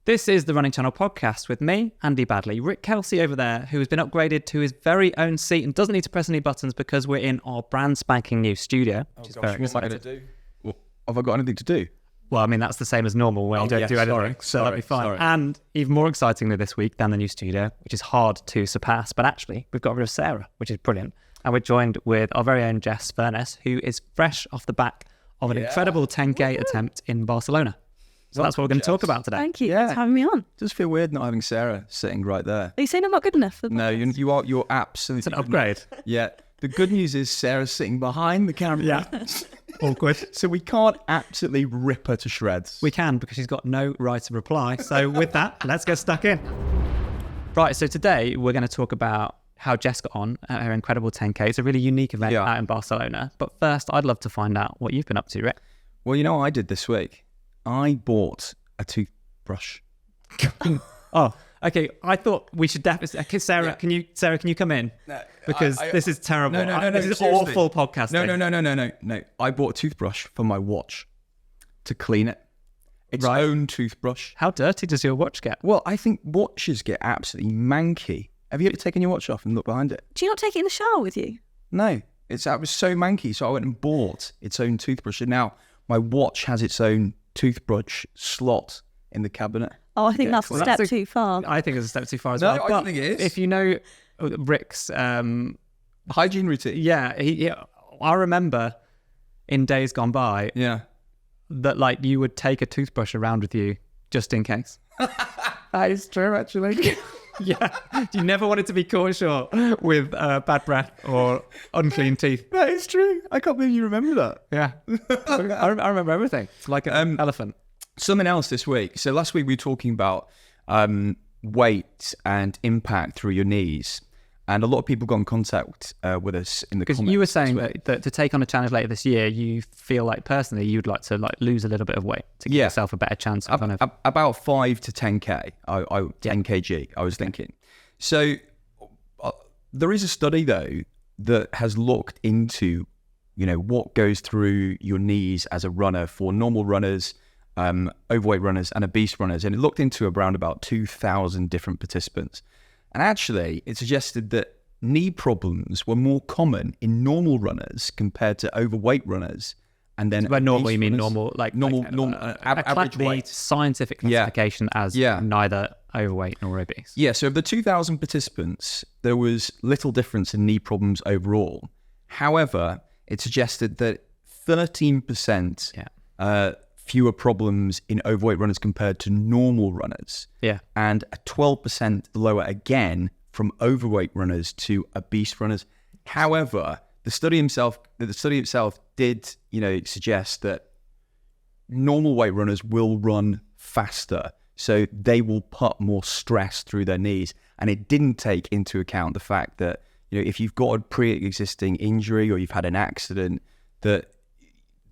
This is the Running Channel podcast with me, Andy Baddeley. Rick Kelsey over there, who has been upgraded to his very own seat and doesn't need to press any buttons because we're in our brand spanking new studio, which is very exciting. What am I going to do? Well, have I got anything to do? Well, I mean, that's the same as normal when you don't do anything, so that'll be fine. Sorry. And even more excitingly this week than the new studio, which is hard to surpass, but actually, we've got rid of Sarah, which is brilliant. And we're joined with our very own Jess, who is fresh off the back of an incredible 10K attempt in Barcelona. So that's what we're going to talk about today. Thank you for having me on. Does feel weird not having Sarah sitting right there. Are you saying I'm not good enough for the No, podcast? you're absolutely... It's an upgrade. Yeah. The good news is Sarah's sitting behind the camera. Yeah. Awkward. So we can't absolutely rip her to shreds. We can, because she's got no right to reply. So with that, let's get stuck in. Right, so today we're going to talk about how Jess got on at her incredible 10K. It's a really unique event out in Barcelona. But first, I'd love to find out what you've been up to, Rick. Well, you know what I did this week? I bought a toothbrush. Oh, okay. I thought we should definitely... Okay, Sarah, can you come in? No, because this is terrible. No. This is seriously. awful podcasting. No. I bought a toothbrush for my watch to clean it. Its own toothbrush. How dirty does your watch get? Well, I think watches get absolutely manky. Have you ever taken your watch off and looked behind it? Do you not take it in the shower with you? No. It was so manky, so I went and bought its own toothbrush. And now my watch has its own toothbrush slot in the cabinet. Oh, I think that's a step too far. I think it's a step too far as No, well. I don't think it is. If you know Rick's... hygiene routine. Yeah, I remember in days gone by that like you would take a toothbrush around with you just in case. That is true, actually. Yeah, you never wanted to be caught short with bad breath or unclean teeth. That is true. I can't believe you remember that. Yeah, I remember everything. It's like an elephant. Something else this week. So last week we were talking about weight and impact through your knees. And a lot of people got in contact with us in the comments. Because you were saying that to take on a challenge later this year, you feel like personally you'd like to lose a little bit of weight to give yourself a better chance of about 5 to 10k. 10 kg. I was thinking. So there is a study though that has looked into what goes through your knees as a runner for normal runners, overweight runners, and obese runners, and it looked into around about 2,000 different participants. And actually, it suggested that knee problems were more common in normal runners compared to overweight runners. And then by normal, you mean normal, average weight. Scientific classification as neither overweight nor obese. Yeah, so of the 2,000 participants, there was little difference in knee problems overall. However, it suggested that 13% fewer problems in overweight runners compared to normal runners. Yeah. And a 12% lower again from overweight runners to obese runners. However, the study itself did, suggest that normal weight runners will run faster. So they will put more stress through their knees. And it didn't take into account the fact that, if you've got a pre-existing injury or you've had an accident, that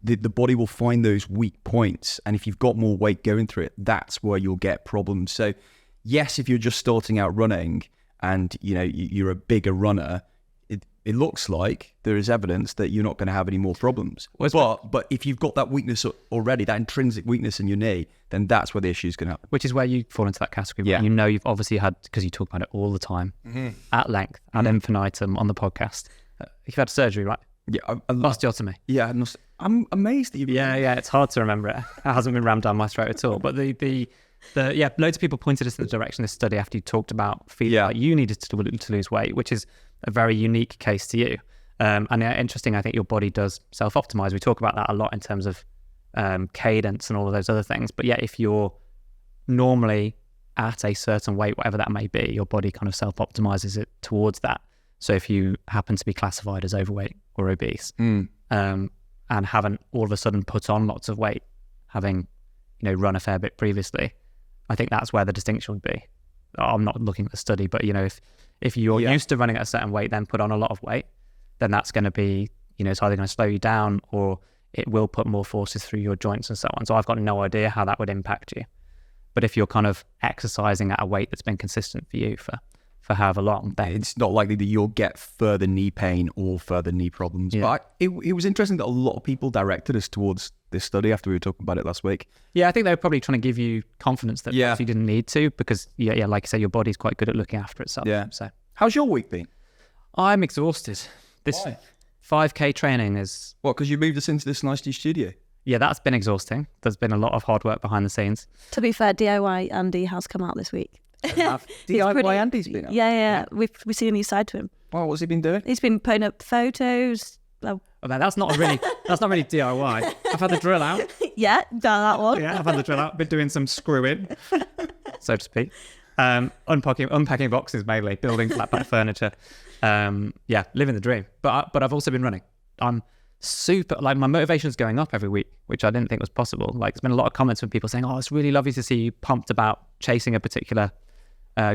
the body will find those weak points. And if you've got more weight going through it, that's where you'll get problems. So yes, if you're just starting out running and, you're a bigger runner, it looks like there is evidence that you're not going to have any more problems. But if you've got that weakness already, that intrinsic weakness in your knee, then that's where the issue is going to happen. Which is where you fall into that category. Yeah. You've obviously had, because you talk about it all the time, at length, ad infinitum on the podcast. You've had surgery, right? Yeah. Osteotomy. Yeah. I'm amazed that you've... Yeah. It's hard to remember it. It hasn't been rammed down my throat at all. But loads of people pointed us in the direction of this study after you talked about feeling like you needed to lose weight, which is a very unique case to you. And interesting, I think your body does self-optimize. We talk about that a lot in terms of cadence and all of those other things. But yeah, if you're normally at a certain weight, whatever that may be, your body kind of self-optimizes it towards that. So if you happen to be classified as overweight or obese and haven't all of a sudden put on lots of weight, having run a fair bit previously, I think that's where the distinction would be. I'm not looking at the study, but if you're used to running at a certain weight, then put on a lot of weight, then that's going to be, it's either going to slow you down or it will put more forces through your joints and so on. So I've got no idea how that would impact you. But if you're kind of exercising at a weight that's been consistent for you for however long, then it's not likely that you'll get further knee pain or further knee problems. Yeah. But it was interesting that a lot of people directed us towards this study after we were talking about it last week. Yeah, I think they were probably trying to give you confidence that you didn't need to, because like you say, your body's quite good at looking after itself. Yeah. So how's your week been? I'm exhausted. This Why? 5K training is... What, because you moved us into this nice new studio? Yeah, that's been exhausting. There's been a lot of hard work behind the scenes. To be fair, DIY Andy has come out this week. DIY Andy's been out? Yeah. We've seen a new side to him. Well, what's he been doing? He's been putting up photos. Oh, that's not really DIY. I've had the drill out. Yeah, done that one. Yeah, I've had the drill out. Been doing some screwing, so to speak. Unpacking boxes mainly, building flat pack furniture. Living the dream. But I've also been running. I'm super, like, my motivation is going up every week, which I didn't think was possible. Like, there's been a lot of comments from people saying, "Oh, it's really lovely to see you pumped about chasing a particular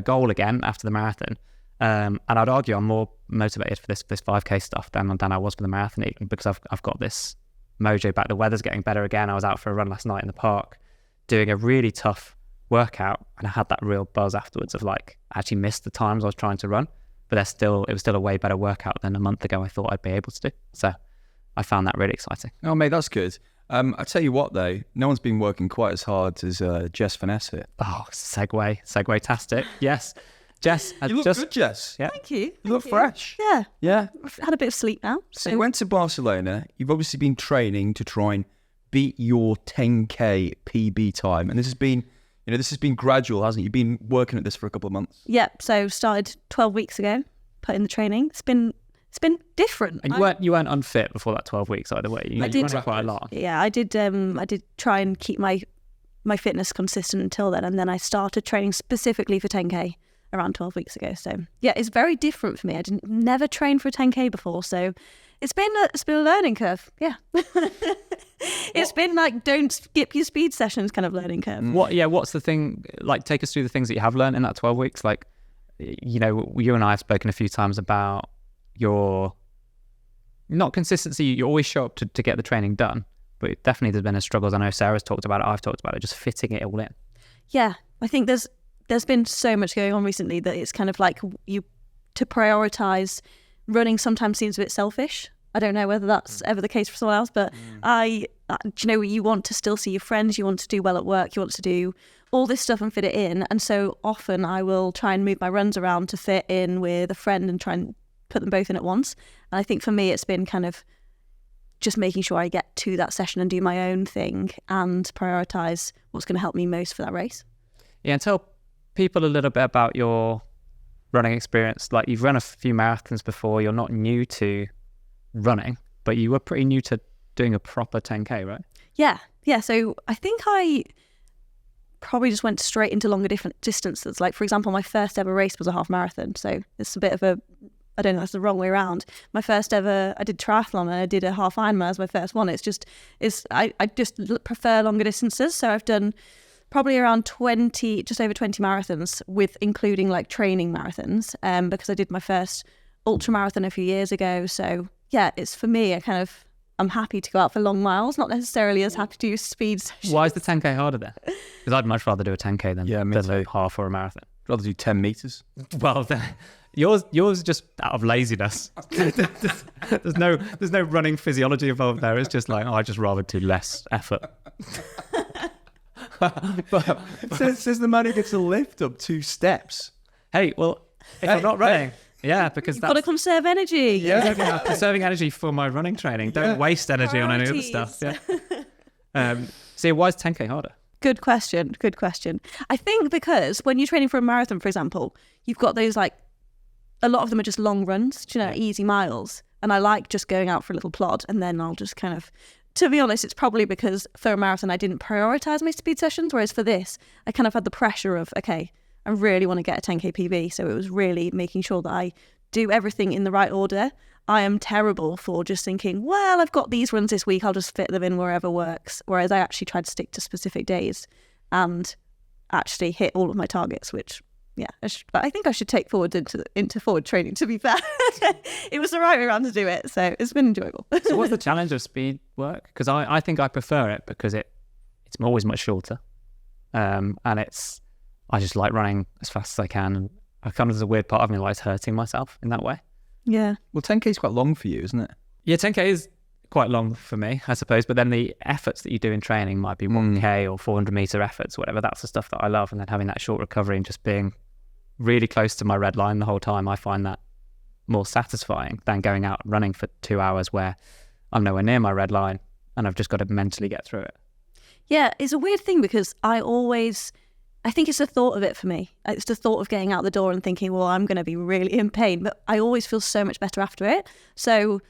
goal again after the marathon." And I'd argue I'm more motivated for this 5K stuff than I was for the marathon, even because I've got this mojo back. The weather's getting better again. I was out for a run last night in the park doing a really tough workout, and I had that real buzz afterwards of like, I actually missed the times I was trying to run, but it was still a way better workout than a month ago I thought I'd be able to do. So I found that really exciting. Oh, mate, that's good. I tell you what, though, no one's been working quite as hard as Jess Finesse here. Oh, segue-tastic. Yes. Jess has You look good, Jess. Yeah. Thank you. You look fresh. Yeah. Yeah. I've had a bit of sleep now. So you went to Barcelona. You've obviously been training to try and beat your 10K PB time. And this has been gradual, hasn't it? You've been working at this for a couple of months. Yeah. So started 12 weeks ago, put in the training. It's been different. And you weren't unfit before that 12 weeks either way. You did quite a lot. Yeah, I did try and keep my fitness consistent until then, and then I started training specifically for 10K around 12 weeks ago. So yeah, it's very different for me. I never trained for a 10K before, so it's been a learning curve. Yeah. It's been like, don't skip your speed sessions kind of learning curve. What's the thing, like, take us through the things that you have learned in that 12 weeks? Like, you and I have spoken a few times about your not consistency. You always show up to get the training done, but definitely there's been a struggles. I know Sarah's talked about it, I've talked about it, just fitting it all in. Yeah, I think there's been so much going on recently that it's kind of like to prioritize running sometimes seems a bit selfish. I don't know whether that's ever the case for someone else, but you want to still see your friends, you want to do well at work, you want to do all this stuff and fit it in. And so often I will try and move my runs around to fit in with a friend and try and put them both in at once. And I think for me, it's been kind of just making sure I get to that session and do my own thing and prioritize what's going to help me most for that race. Yeah, and tell people a little bit about your running experience. Like, you've run a few marathons before, you're not new to running, but you were pretty new to doing a proper 10K, right? Yeah. So I think I probably just went straight into longer different distances. Like, for example, my first ever race was a half marathon. So it's a bit of I don't know, that's the wrong way around. My first ever, I did triathlon and I did a half Ironman as my first one. I just prefer longer distances. So I've done probably around just over 20 marathons, with including like training marathons, because I did my first ultra marathon a few years ago. So yeah, it's for me, I'm happy to go out for long miles, not necessarily as happy to do speed sessions. Why is the 10K harder then? Because I'd much rather do a 10K than a half or a marathon. I'd rather do 10 meters. Well, yours is just out of laziness. There's no running physiology involved there. It's just like, I'd just rather do less effort. But says the man who gets a lift up 2 steps. Hey, well, if I'm not running, because you've got to conserve energy. Yeah, conserving energy for my running training. Don't waste energy on any other stuff. Yeah. So why is 10K harder? Good question. I think because when you're training for a marathon, for example, you've got those, like, a lot of them are just long runs, easy miles. And I like just going out for a little plod, and then I'll just kind of, to be honest, it's probably because for a marathon I didn't prioritize my speed sessions, whereas for this I kind of had the pressure of, okay, I really want to get a 10K PB. So it was really making sure that I do everything in the right order. I am terrible for just thinking, well, I've got these runs this week, I'll just fit them in wherever works. Whereas I actually tried to stick to specific days and actually hit all of my targets, which, I think I should take forward into forward training, to be fair. It was the right way around to do it, so it's been enjoyable. So what's the challenge of speed work? Because I think I prefer it because it's always much shorter. And I just like running as fast as I can. And I kind of, there's a weird part of me that likes hurting myself in that way. Yeah. Well, 10K is quite long for you, isn't it? Yeah, 10K is quite long for me, I suppose. But then the efforts that you do in training might be 1K or 400 meter efforts, whatever. That's the stuff that I love. And then having that short recovery and just being really close to my red line the whole time, I find that more satisfying than going out running for 2 hours where I'm nowhere near my red line and I've just got to mentally get through it. Yeah, it's a weird thing because I think it's the thought of it for me. It's the thought of getting out the door and thinking, well, I'm going to be really in pain, but I always feel so much better after it. So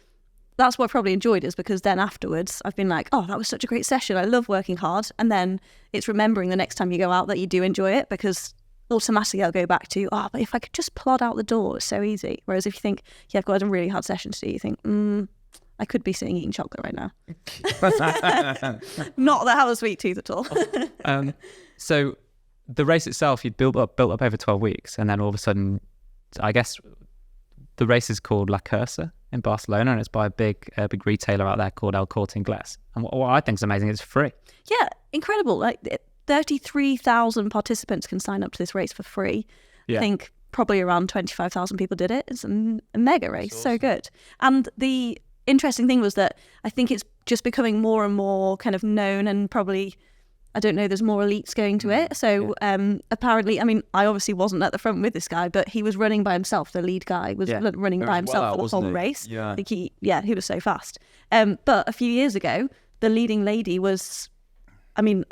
that's what I probably enjoyed, is because then afterwards I've been like, oh, that was such a great session. I love working hard. And then it's remembering the next time you go out that you do enjoy it, because automatically I'll go back to, but if I could just plod out the door, it's so easy. Whereas if you think, yeah, I've got a really hard session to do, you think, I could be sitting eating chocolate right now. Not that I have a sweet tooth at all. So the race itself, you'd built up over 12 weeks, and then all of a sudden, I guess the race is called La Cursa in Barcelona, and it's by a big retailer out there called El Corte Inglés. And what I think is amazing, it's free. Yeah, incredible. Like 33,000 participants can sign up to this race for free. Yeah. I think probably around 25,000 people did it. It's a mega race, awesome. So good. And the interesting thing was that I think it's just becoming more and more kind of known, and probably, I don't know, there's more elites going to it. So apparently, I mean, I obviously wasn't at the front with this guy, but he was running by himself. The lead guy was running by himself for the whole race. Yeah. I think he was so fast. But a few years ago, the leading lady was, I mean,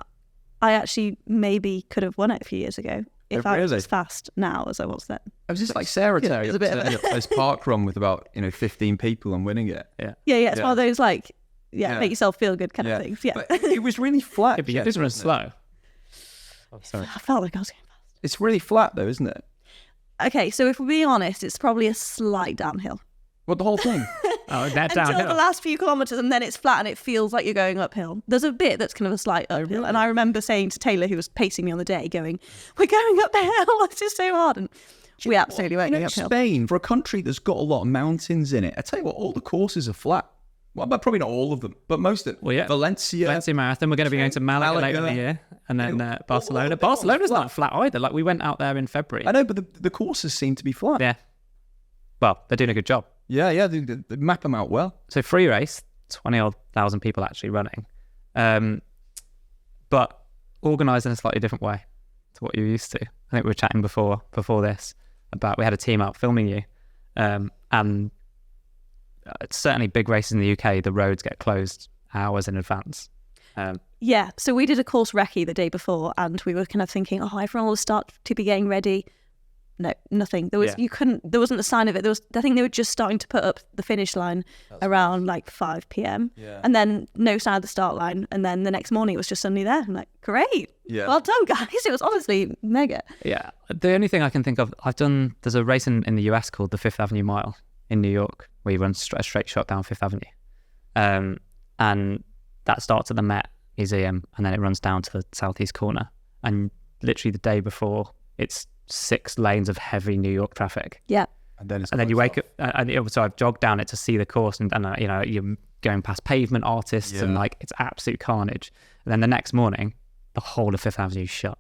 I actually maybe could have won it a few years ago if I was as fast now as I was then. I was just like Sarah Terry, a bit of a park run with about 15 people and winning it. Yeah. It's one of those like, make yourself feel good kind of things. Yeah, but it was really flat. But you didn't run slow. Oh, sorry. I felt like I was going fast. It's really flat though, isn't it? Okay, so if we're being honest, it's probably a slight downhill. What, the whole thing? That's Until downhill. the last few kilometres, and then it's flat and it feels like you're going uphill. There's a bit that's kind of a slight uphill. And I remember saying to Taylor, who was pacing me on the day, going, we're going up the hill, it's just so hard. And we absolutely went going uphill. Spain, for a country that's got a lot of mountains in it, I tell you what, all the courses are flat. Well, but probably not all of them, but most of them. Well, yeah. Valencia Marathon. We're going to be going to Malaga later in the year. And then Barcelona. Barcelona's not flat either. Like, we went out there in February. I know, but the courses seem to be flat. Yeah. Well, they're doing a good job. Yeah, they map them out well. So free race, 20,000 people actually running. But organised in a slightly different way to what you're used to. I think we were chatting before this about, we had a team out filming you. And certainly big races in the UK, the roads get closed hours in advance. So we did a course recce the day before, and we were kind of thinking, everyone will start to be getting ready. No, nothing. There wasn't a sign of it. I think they were just starting to put up the finish line around like 5 p.m. Yeah. And then no sign of the start line. And then the next morning it was just suddenly there. I'm like, great. Yeah. Well done, guys. It was honestly mega. Yeah. The only thing I can think of, there's a race in the US called the Fifth Avenue Mile in New York, where you run a straight shot down Fifth Avenue. And that starts at the Met Museum, and then it runs down to the southeast corner. And literally the day before, it's 6 lanes of heavy New York traffic. Yeah. And then you wake up, so I've jogged down it to see the course, and you're going past pavement artists, and like, it's absolute carnage. And then the next morning, the whole of Fifth Avenue is shut,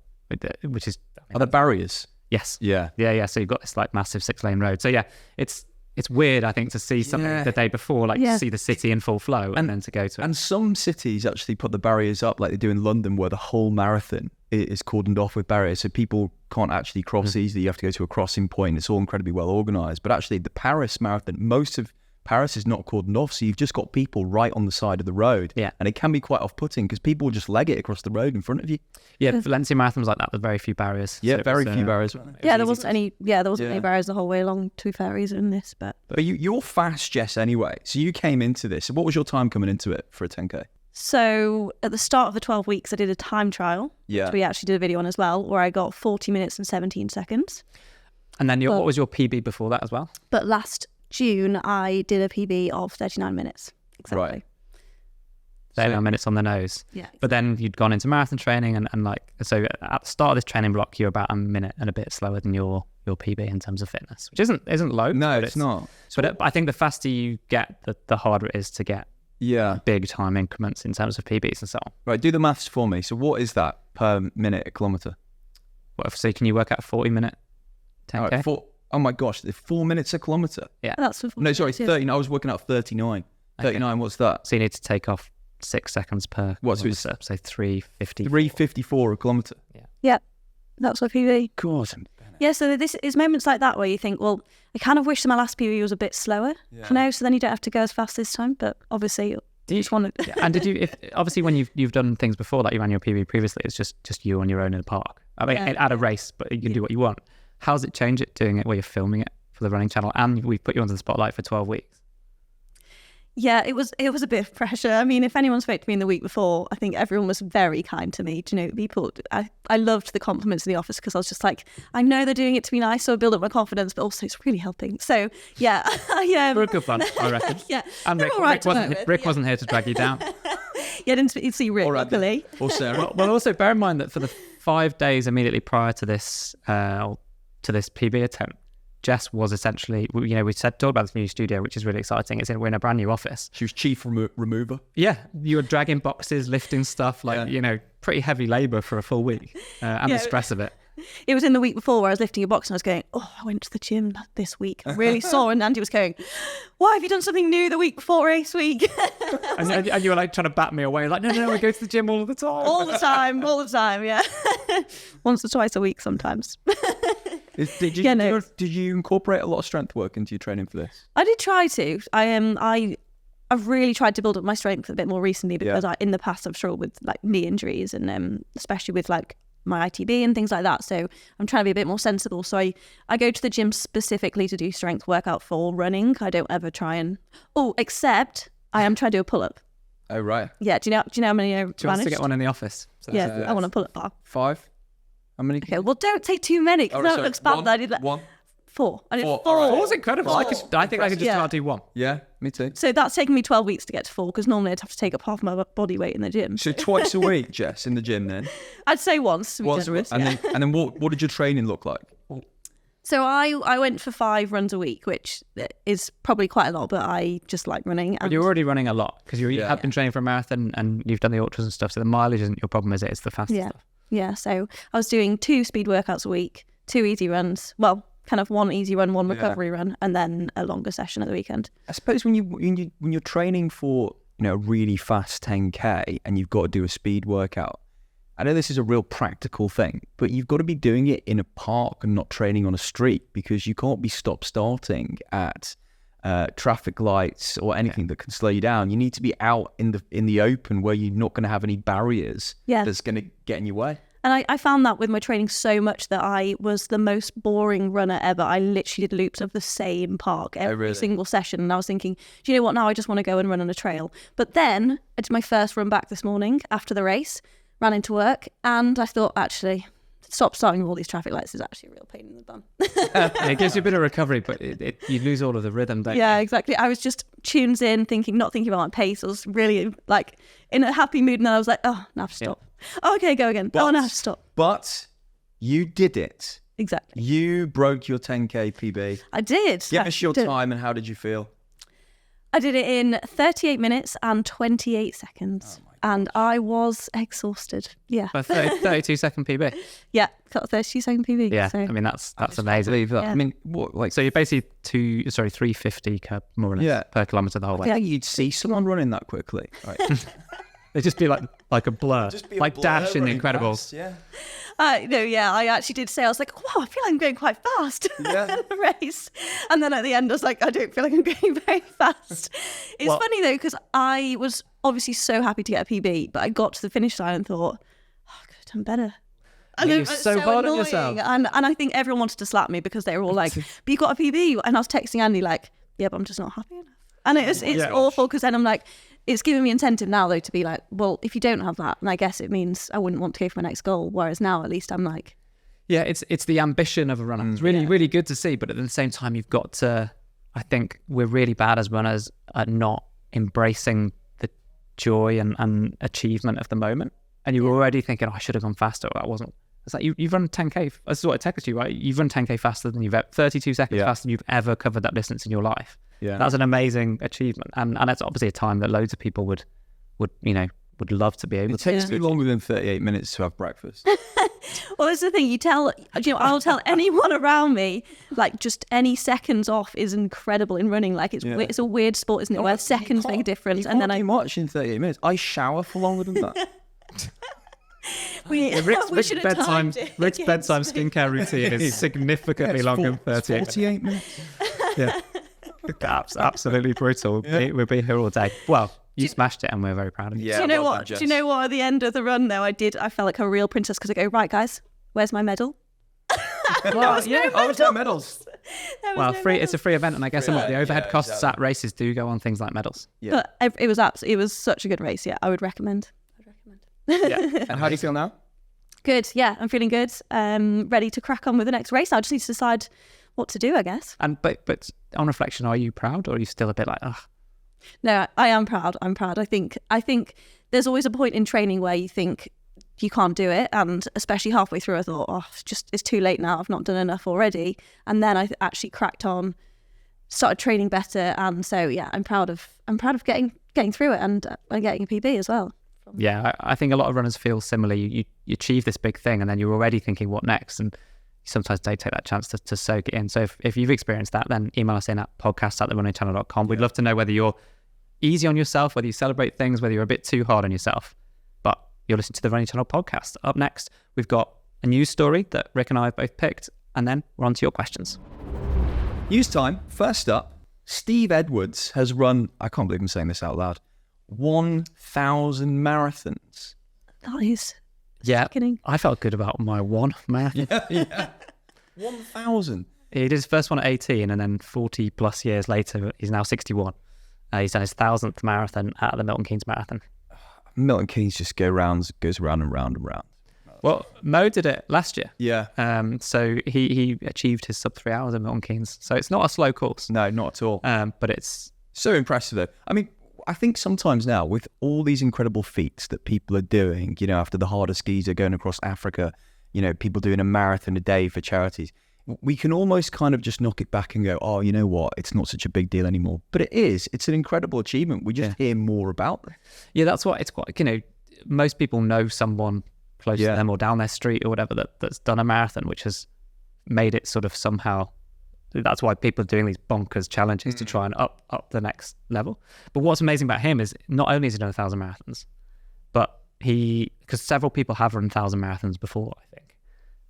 which is... Are there barriers? Yes. Yeah. Yeah. So you've got this like massive 6-lane road. So yeah, it's weird, I think, to see something the day before, to see the city in full flow, and then to go to it. And some cities actually put the barriers up, like they do in London, where the whole marathon is cordoned off with barriers, so people can't actually cross easily. You have to go to a crossing point. It's all incredibly well organised. But actually, the Paris marathon, most of Paris is not cordoned off, so you've just got people right on the side of the road. Yeah. And it can be quite off-putting because people will just leg it across the road in front of you. Yeah, Valencia Marathon was like that with very few barriers. Yeah, so very few barriers. There wasn't any barriers the whole way along, to be fair, either in this. But you're fast, Jess, anyway. So you came into this. What was your time coming into it for a 10K? So at the start of the 12 weeks, I did a time trial, which we actually did a video on as well, where I got 40 minutes and 17 seconds. And then what was your PB before that as well? But last June, I did a PB of 39 minutes. Exactly. Right. 39 minutes on the nose. Yeah. Exactly. But then you'd gone into marathon training, and so at the start of this training block, you're about a minute and a bit slower than your PB in terms of fitness, which isn't low. No, it's not. But I think the faster you get, the harder it is to get big time increments in terms of PBs and so on. Right, do the maths for me. So what is that per minute a kilometre? So can you work out a 40-minute 10K? Right, oh my gosh, 4 minutes a kilometre? Yeah. That's 39. I was working out 39. 39, what's that? So you need to take off 6 seconds per kilometre, so 350. 354 a kilometre. Yeah, that's my PB. God. Yeah, so this is moments like that where you think, well, I kind of wish that my last PB was a bit slower, so then you don't have to go as fast this time, but obviously you just want to... And did you, obviously when you've done things before, like you ran your PB previously, it's just you on your own in the park. I mean, at a race, but you can do what you want. How's it change it doing it where you're filming it for the running channel and we put you onto the spotlight for 12 weeks? Yeah, it was a bit of pressure. I mean, if anyone spoke to me in the week before, I think everyone was very kind to me. Do you know, people, I loved the compliments in the office because I was just like, I know they're doing it to be nice, so I build up my confidence, but also it's really helping. So, yeah. For a good fun, I reckon. Yeah. And Rick wasn't here to drag you down. Yeah, I didn't see Rick, luckily. Or Sarah. Well, also bear in mind that for the 5 days immediately prior to this PB attempt, Jess was essentially, we talked about this new studio, which is really exciting. We're in a brand new office. She was chief remover. Yeah, you were dragging boxes, lifting stuff, pretty heavy labour for a full week, and the stress of it. It was in the week before where I was lifting a box and I was going, I went to the gym this week. I'm really sore. And Andy was going, why have you done something new the week before race week? and you were like trying to bat me away, like, no, I go to the gym all the time. All the time, yeah. Once or twice a week sometimes. Did you incorporate a lot of strength work into your training for this? I did try to. I've really tried to build up my strength a bit more recently because in the past I've struggled with like knee injuries and especially with like my ITB and things like that. So I'm trying to be a bit more sensible. So I go to the gym specifically to do strength workout for running. I don't ever try except I am trying to do a pull-up. Oh, right. Yeah. Do you know how many I managed? Do you want us to get one in the office? I want a pull-up bar. 5? How many? Okay, well, don't take too many because that looks bad. I did 1. 4. I did 4. Four was incredible. I think I could just about do 1. Yeah, me too. So that's taken me 12 weeks to get to 4 because normally I'd have to take up half my body weight in the gym. So twice a week, Jess, in the gym then? I'd say once. And then what did your training look like? So I went for 5 runs a week, which is probably quite a lot, but I just like running. But you're already running a lot because you have been training for a marathon and you've done the ultras and stuff. So the mileage isn't your problem, is it? It's the fast stuff. Yeah, so I was doing 2 speed workouts a week, 2 easy runs. Well, kind of 1 easy run, 1 recovery run, and then a longer session at the weekend. I suppose when you're training for a really fast 10K and you've got to do a speed workout, I know this is a real practical thing, but you've got to be doing it in a park and not training on a street because you can't be stop-starting at traffic lights or anything that can slow you down. You need to be out in the open where you're not going to have any barriers that's going to get in your way. And I found that with my training so much that I was the most boring runner ever. I literally did loops of the same park every single session. And I was thinking, do you know what? Now I just want to go and run on a trail. But then I did my first run back this morning after the race, ran into work, and I thought, actually, starting with all these traffic lights is actually a real pain in the bum. It gives you a bit of recovery, but you lose all of the rhythm, don't you? Yeah, exactly. I was just tunes in, not thinking about my pace. I was really like in a happy mood, and then I was like, now I have to stop. Oh, okay, go again. Now I have to stop. But you did it. Exactly. You broke your 10K PB. I did. Give us your time and how did you feel? I did it in 38 minutes and 28 seconds. And I was exhausted. Yeah. For 32-second PB. Yeah, got a 32-second PB. Yeah, so. I mean that's amazing. Believe that. Yeah. I mean, what like? So you're basically 350 more or less per kilometre the whole way. Yeah, you'd see someone running that quickly. Right. They'd just be like a blur, like Dash in The Incredibles. Fast, yeah. I actually did say, I was like, wow, I feel like I'm going quite fast in the race. And then at the end, I was like, I don't feel like I'm going very fast. It's funny though, because I was obviously so happy to get a PB, but I got to the finish line and thought, I could have done better. And you're so hard on yourself. And I think everyone wanted to slap me because they were all like, but you got a PB. And I was texting Andy like, yeah, but I'm just not happy enough. And it's awful because then I'm like, it's giving me incentive now though to be like, well, if you don't have that, then I guess it means I wouldn't want to go for my next goal. Whereas now at least I'm like, yeah, it's the ambition of a runner. It's really, really good to see. But at the same time, you've got to, I think we're really bad as runners at not embracing the joy and achievement of the moment. And you're already thinking, I should have gone faster. Or I wasn't. It's like you've run 10K. This is what I texted you, right? You've run 10K faster than 32 seconds faster than you've ever covered that distance in your life. Yeah, that's an amazing achievement, and that's obviously a time that loads of people would love to be able to. It takes me longer than 38 minutes to have breakfast. Well, that's the thing. I'll tell anyone around me, like, just any seconds off is incredible in running. Like, it's a weird sport, isn't it? Where seconds make a difference. And then I watch in 38 minutes. I shower for longer than that. Rick's bedtime skincare routine is significantly longer than 38 48 minutes. Yeah. That's absolutely brutal. Yeah. We'll be here all day. Well, you smashed it and we're very proud of you. Yeah, Do you know what? Do you know what? At the end of the run, though, I felt like a real princess because I go, right, guys, where's my medal? Where's my medals? It's a free event, and I guess some of the overhead costs at races do go on things like medals. Yeah. But it was such a good race. Yeah, I would recommend. Yeah. And how do you feel now? Good. Yeah, I'm feeling good. Ready to crack on with the next race. I just need to decide what to do, I guess. And but on reflection, are you proud, or are you still a bit like, ugh? No, I am proud. I'm proud. I think there's always a point in training where you think you can't do it, and especially halfway through, I thought, it's too late now. I've not done enough already. And then I actually cracked on, started training better, and so yeah, I'm proud of getting through it and getting a PB as well. Yeah, I think a lot of runners feel similarly. You achieve this big thing, and then you're already thinking, what next? And sometimes they take that chance to soak it in. So if you've experienced that, then email us in at podcast@therunningchannel.com. We'd love to know whether you're easy on yourself, whether you celebrate things, whether you're a bit too hard on yourself. But you're listening to the Running Channel podcast. Up next, we've got a news story that Rick and I have both picked, and then we're on to your questions. News time. First up, Steve Edwards has run, I can't believe I'm saying this out loud, 1,000 marathons. That is... Yeah, I felt good about my one marathon. Yeah. 1,000. He did his first one at 18, and then 40 plus years later, he's now 61. He's done his 1,000th marathon at the Milton Keynes Marathon. Milton Keynes just goes round and round and round. Well, Mo did it last year. Yeah. So he achieved his sub 3 hours at Milton Keynes. So it's not a slow course. No, not at all. But it's so impressive though. I mean, I think sometimes now with all these incredible feats that people are doing, after the harder skis are going across Africa, people doing a marathon a day for charities, we can almost kind of just knock it back and go, oh, you know what? It's not such a big deal anymore. But it is. It's an incredible achievement. We just hear more about them. Yeah, that's what it's quite, most people know someone close to them or down their street or whatever that's done a marathon, which has made it sort of somehow... That's why people are doing these bonkers challenges to try and up the next level. But what's amazing about him is not only has he done 1,000 marathons, but because several people have run 1,000 marathons before, I think,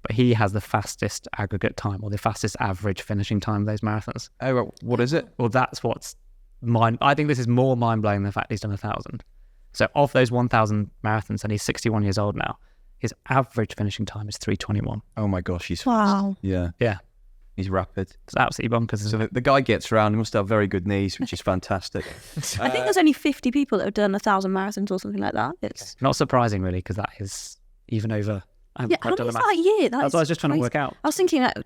but he has the fastest aggregate time or the fastest average finishing time of those marathons. Oh, what is it? Well, that's what's I think this is more mind-blowing than the fact he's done 1,000. So of those 1,000 marathons, and he's 61 years old now, his average finishing time is 3:21. Oh my gosh, he's wow. Fast. Yeah. Yeah. He's rapid. It's absolutely bonkers. So the guy gets around. He must have very good knees, which is fantastic. I think there's only 50 people that have done 1,000 marathons or something like that. It's not surprising, really, because that is even over. How many is that a year? That's what I was just trying to work out. I was thinking that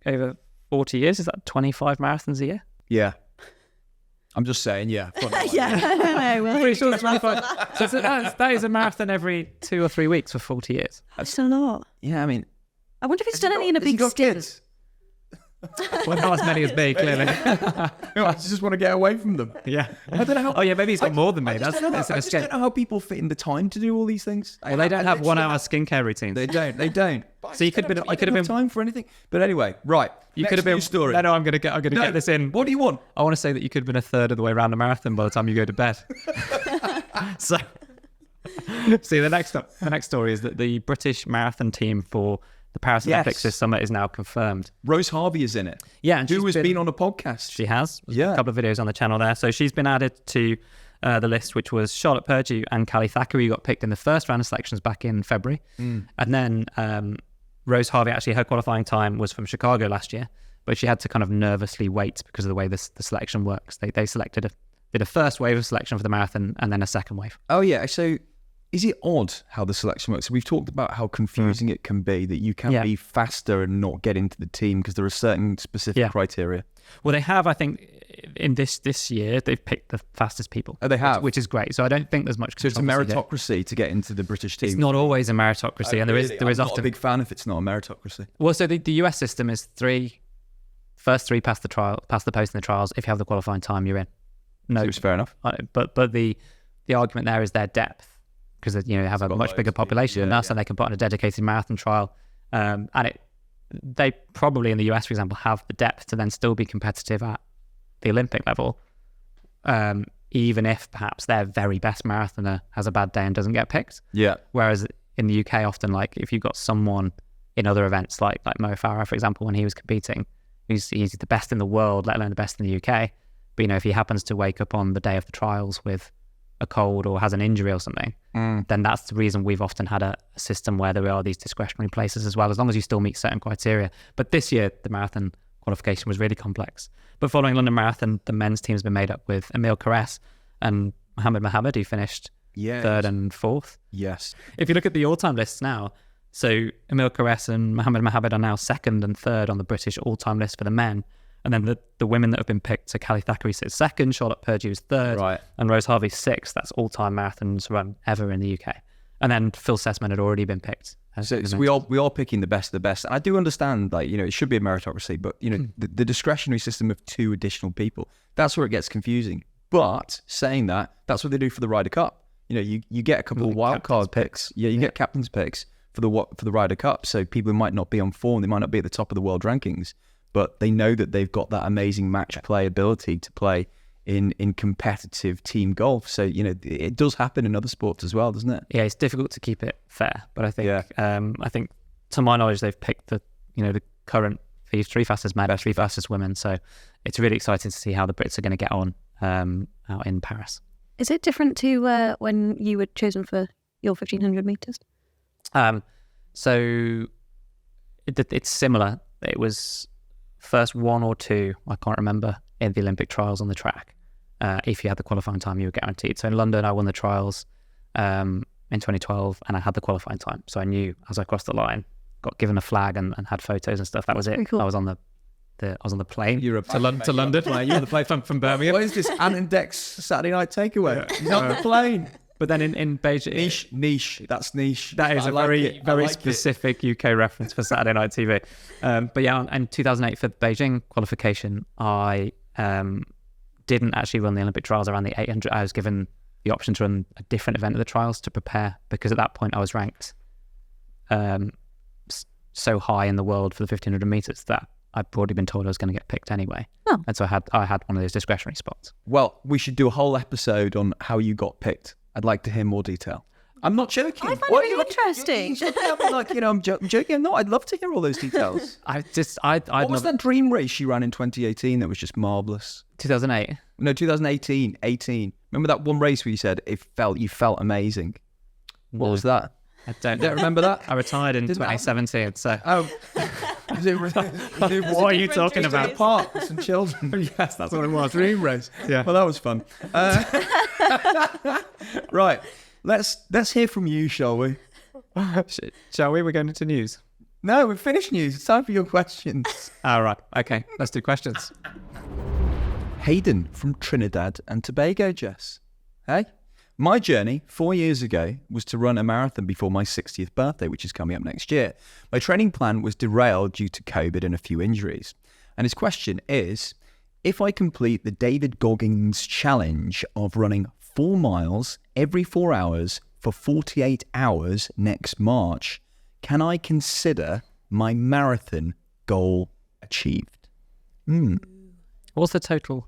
over 40 years, is that 25 marathons a year? Yeah. I'm just saying, yeah. Yeah. I'm pretty sure it's 25. So that is a marathon every 2 or 3 weeks for 40 years. That's a lot. Yeah, I mean... I wonder if it's done any in a big stint. Well, not as many as me, clearly. I just want to get away from them. Yeah. I don't know how... Oh, yeah, maybe he's got more than me. I just don't know how people fit in the time to do all these things. Well, they don't have 1 hour skincare routines. They don't. So you could have been time for anything. But anyway, right. You could have been story. No, I'm gonna get this in. What do you want? I want to say that you could have been a third of the way around a marathon by the time you go to bed. So see, the next story is that the British marathon team for the Paris Olympics this summer is now confirmed. Rose Harvey is in it. Yeah, and who has been on a podcast. She has. Yeah. A couple of videos on the channel there. So she's been added to the list, which was Charlotte Purdue and Callie Thackeray, who got picked in the first round of selections back in February. And then Rose Harvey, actually, her qualifying time was from Chicago last year, but she had to kind of nervously wait because of the way the selection works. They did a first wave of selection for the marathon and then a second wave. Oh, yeah. So is it odd how the selection works? So we've talked about how confusing it can be, that you can be faster and not get into the team because there are certain specific criteria. Well, they have, I think, in this year, they've picked the fastest people. Oh, they have? Which is great. So I don't think there's much... So it's a meritocracy to get into the British team? It's not always a meritocracy. And there is I'm often... not a big fan if it's not a meritocracy. Well, so the US system is first three pass the post in the trials. If you have the qualifying time, you're in. No, Seems fair enough. But the argument there is their depth because they have a much bigger population than us, and they can put on a dedicated marathon trial. And they probably in the US, for example, have the depth to then still be competitive at the Olympic level, even if perhaps their very best marathoner has a bad day and doesn't get picked. Yeah. Whereas in the UK, often, like if you've got someone in other events, like Mo Farah, for example, when he was competing, he's the best in the world, let alone the best in the UK. But if he happens to wake up on the day of the trials with a cold or has an injury or something, then that's the reason we've often had a system where there are these discretionary places as well, as long as you still meet certain criteria. But this year, the marathon qualification was really complex. But following London Marathon, the men's team has been made up with Emil Caress and Mohammed, who finished third and fourth. Yes. If you look at the all-time lists now, so Emil Caress and Mohammed are now second and third on the British all-time list for the men. And then the women that have been picked, so Callie Thackeray sits second, Charlotte Purdue is third, and Rose Harvey sixth. That's all-time marathons run ever in the UK. And then Phil Sessman had already been picked. So we are picking the best of the best. I do understand, it should be a meritocracy, but the discretionary system of 2 additional people, that's where it gets confusing. But saying that, that's what they do for the Ryder Cup. You get a couple of wild card picks. Yeah, you get captain's picks for the Ryder Cup. So people who might not be on form, they might not be at the top of the world rankings, but they know that they've got that amazing match play ability to play in competitive team golf. So, it does happen in other sports as well, doesn't it? Yeah, it's difficult to keep it fair, but I think to my knowledge, they've picked the current 3 fastest men, 3 fastest women. So it's really exciting to see how the Brits are going to get on out in Paris. Is it different to when you were chosen for your 1500 meters? So it's similar. It was first 1 or 2, I can't remember, in the Olympic trials on the track. If you had the qualifying time, you were guaranteed. So in London, I won the trials in 2012, and I had the qualifying time. So I knew as I crossed the line, got given a flag and had photos and stuff. That was it. Cool. I was on the plane You're to London. Like, you're on the plane from Birmingham. What is this Ant and Dex Saturday night takeaway? He's on the plane. But then in Beijing... Niche. That's niche. That is very specific UK reference for Saturday night TV. But yeah, in 2008 for the Beijing qualification, I didn't actually run the Olympic trials. I ran the 800. I was given the option to run a different event of the trials to prepare, because at that point I was ranked so high in the world for the 1500 meters that I'd already been told I was going to get picked anyway. Oh. And so I had one of those discretionary spots. Well, we should do a whole episode on how you got picked. I'd like to hear more detail. I'm not joking. I find it really interesting. I'm joking. No, I'd love to hear all those details. What was that dream race you ran in 2018 that was just marvellous? 2008? No, 2018. 18. Remember that one race where you said you felt amazing? What was that? I don't remember that. I retired in 2017, so... Oh. What are you talking about? Park with some children. Yes, that's what it was. Dream race. Yeah. Well, that was fun. Right. Let's hear from you, shall we? Shall we? We're going into news. No, we've finished news. It's time for your questions. All right. Okay. Let's do questions. Hayden from Trinidad and Tobago, Jess. Hey? My journey 4 years ago was to run a marathon before my 60th birthday, which is coming up next year. My training plan was derailed due to COVID and a few injuries. And his question is, if I complete the David Goggins challenge of running 4 miles every 4 hours for 48 hours next March, can I consider my marathon goal achieved? What's the total?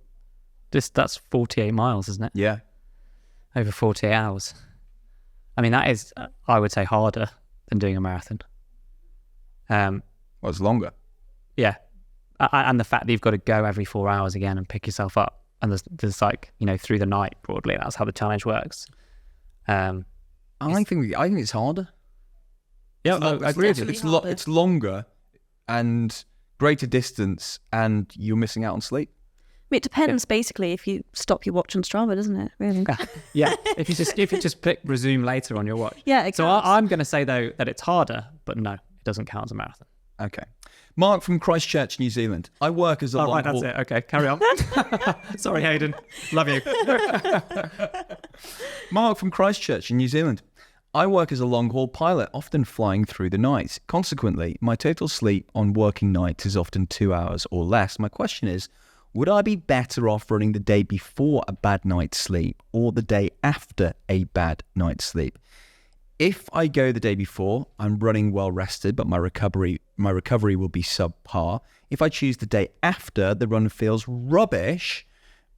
That's 48 miles, isn't it? Yeah. Over 48 hours. I mean, that is, I would say, harder than doing a marathon. Well, it's longer. Yeah. And the fact that you've got to go every 4 hours again and pick yourself up. And there's like, through the night, broadly. That's how the challenge works. I think it's harder. Yeah, I agree with you. It's longer and greater distance, and you're missing out on sleep. It depends, basically, if you stop your watch on Strava, doesn't it? Really? Yeah. If you just click resume later on your watch. Yeah, exactly. So I'm going to say, though, that it's harder, but no, it doesn't count as a marathon. Okay. Mark from Christchurch, New Zealand. I work as a long right, haul... that's it. Okay, carry on. Sorry, Hayden. Love you. Mark from Christchurch in New Zealand. I work as a long-haul pilot, often flying through the night. Consequently, my total sleep on working nights is often 2 hours or less. My question is, would I be better off running the day before a bad night's sleep or the day after a bad night's sleep? If I go the day before, I'm running well rested, but my recovery will be subpar. If I choose the day after, the run feels rubbish,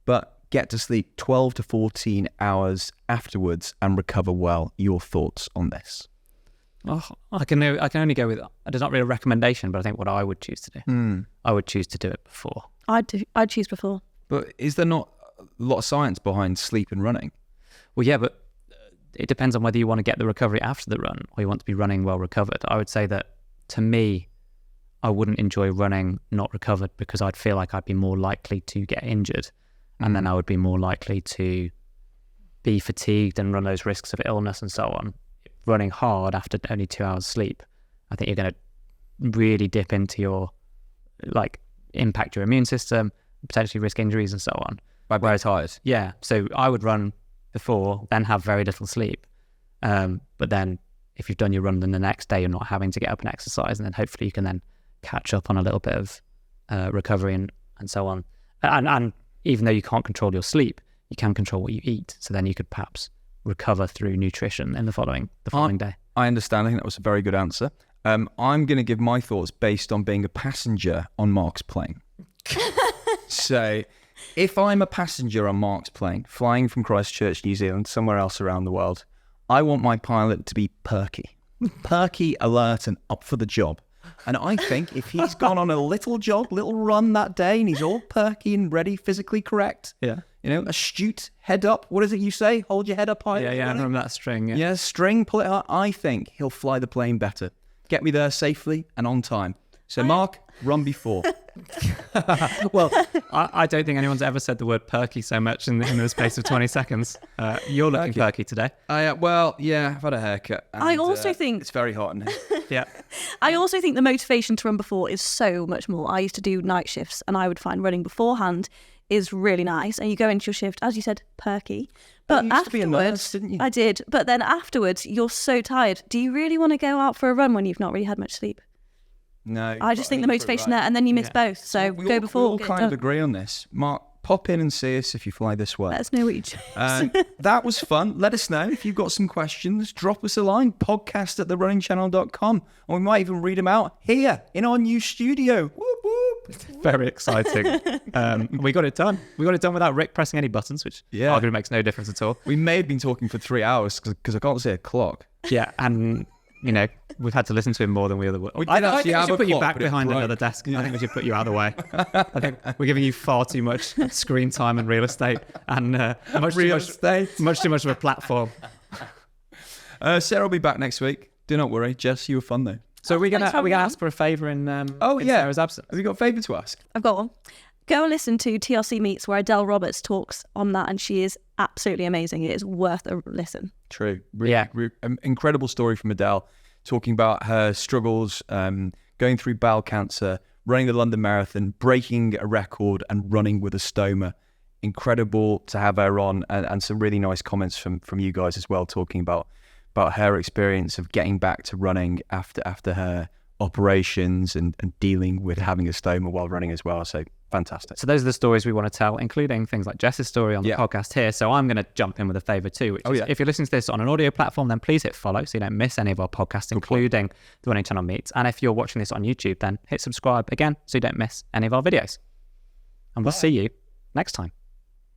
but get to sleep 12 to 14 hours afterwards and recover well. Your thoughts on this? Oh, I can only go with, there's not really a recommendation, but I think what I would choose to do. I would choose to do it before. I'd choose before. But is there not a lot of science behind sleep and running? Well, yeah, but it depends on whether you want to get the recovery after the run or you want to be running well recovered. I would say that, to me, I wouldn't enjoy running not recovered because I'd feel like I'd be more likely to get injured, and then I would be more likely to be fatigued and run those risks of illness and so on. Running hard after only 2 hours sleep, I think you're going to really dip into your, impact your immune system, potentially risk injuries and so on. By being tired? Yeah. So I would run before, then have very little sleep. But then if you've done your run, then the next day you're not having to get up and exercise, and then hopefully you can then catch up on a little bit of recovery and so on. And even though you can't control your sleep, you can control what you eat. So then you could perhaps recover through nutrition in the following day. I understand. I think that was a very good answer. I'm going to give my thoughts based on being a passenger on Mark's plane. So if I'm a passenger on Mark's plane, flying from Christchurch, New Zealand, somewhere else around the world, I want my pilot to be perky, alert and up for the job. And I think if he's gone on a little run that day and he's all perky and ready, physically correct, astute, head up. What is it you say? Hold your head up high. Yeah, I remember that string. Yeah, string, pull it out. I think he'll fly the plane better. Get me there safely and on time. So, Mark, run before. Well, I don't think anyone's ever said the word perky so much in the space of 20 seconds. You're looking perky today. I've had a haircut. And, I also think it's very hot in here. Yeah. I also think the motivation to run before is so much more. I used to do night shifts, and I would find running beforehand is really nice. And you go into your shift, as you said, perky. But you used to be a nurse, didn't you? I did. But then afterwards, you're so tired. Do you really want to go out for a run when you've not really had much sleep? No. I just think the motivation there, and then you miss both. So go before. We all kind of agree on this. Mark, pop in and see us if you fly this way. Let us know what you choose. That was fun. Let us know if you've got some questions. Drop us a line, podcast@therunningchannel.com, and we might even read them out here in our new studio. Whoop, whoop. Very exciting. We got it done. We got it done without Rick pressing any buttons, which arguably makes no difference at all. We may have been talking for 3 hours because I can't see a clock. Yeah, and we've had to listen to him more than we other would. I think we should put you back behind another desk. Yeah. I think we should put you out of the way. I think we're giving you far too much screen time and real estate, and much too much of a platform. Sarah will be back next week. Do not worry, Jess. You were fun though. So we're gonna ask for a favour in Sarah's absence. Have you got a favour to ask? I've got one. Go and listen to TRC Meets, where Adele Roberts talks on that, and she is absolutely amazing. It is worth a listen. True. Incredible story from Adele, talking about her struggles, going through bowel cancer, running the London Marathon, breaking a record and running with a stoma. Incredible to have her on, and some really nice comments from you guys as well, talking about her experience of getting back to running after her operations and dealing with having a stoma while running as well. So fantastic. So those are the stories we want to tell, including things like Jess's story on the podcast here. So I'm going to jump in with a favour too, which is if you're listening to this on an audio platform, then please hit follow so you don't miss any of our podcasts, including the Running Channel Meets. And if you're watching this on YouTube, then hit subscribe again so you don't miss any of our videos. And we'll see you next time.